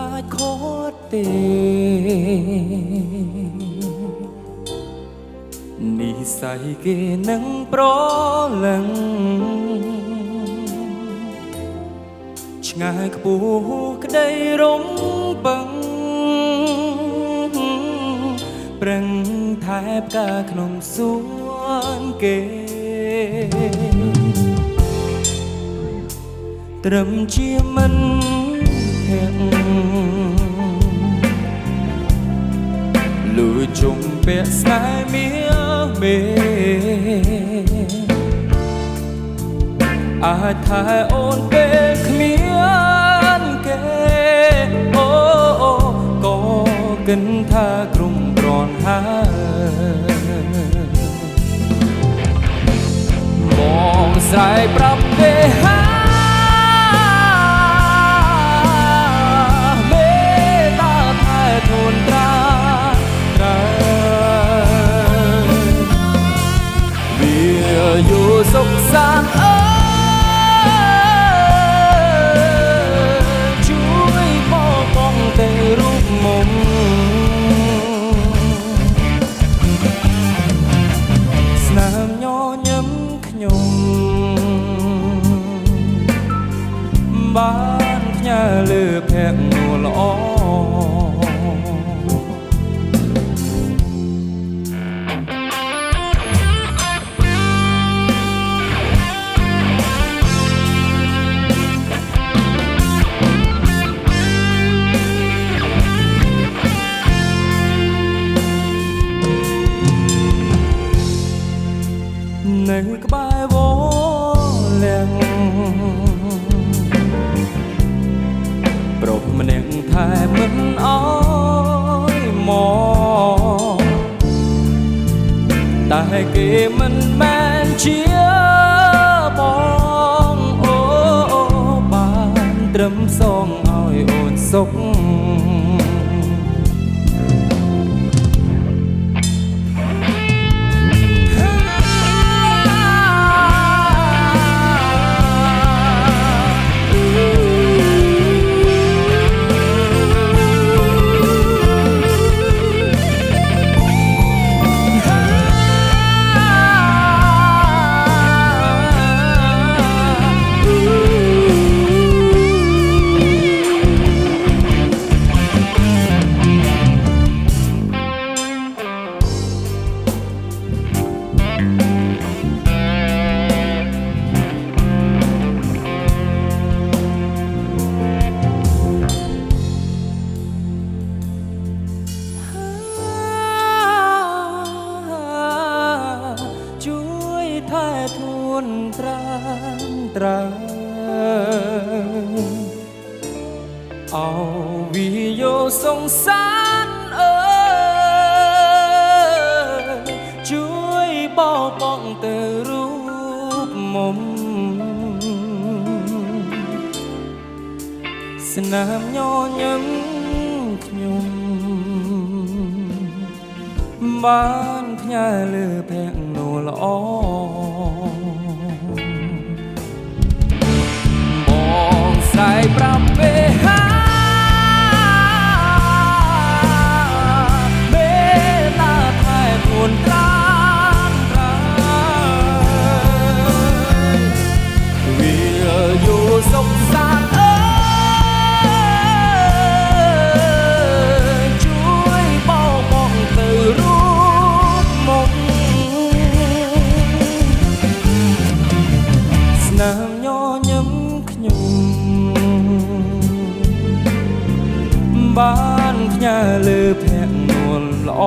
អាចខកទេនិស្ស័យគេនឹងប្រលឹងឆ្ងាយខ្ពស់ក្តីរំពឹងប្រឹងថែបកាក្នុងសួនគេត្រឹមជាមិនភ័ក្រលួចជុំពាក់ស្នេហ៍មាមេអាចថែអូនពេលគ្មានគេអូក៏គិនថាក្រុមប្រន់ហើយបងស្រែកប្រាប់ទេសុខសាន្តអើយជួយបងតែរូបមុំស្នាមញញឹមខ្ញុំបានផ្ញើលើភ័ក្រនួលល្អនៅក្បែរវលាំងប្រុសម្នាក់ថែមិនអើយមកតែគេមិនមែនជាបងអូបានត្រឹមសងឲ្យអូនសុខថែធួនត្រាំត្រាអោវិយោសងសានអើយជួយបងទៅរូបមុំស្នាមញញឹមខ្ញុំបានផ្ញើលើភ័ក្រនួលល្អបងស្រែកប្រាប់ពេលមេតាថែខ្លួនត្រាំត្រាវាយោសុខសាន្តអើយជួយបងទៅរូបមុខស្នាមញញឹមខ្ញុំបានផ្ញើលើភ័ក្រនួលល្អ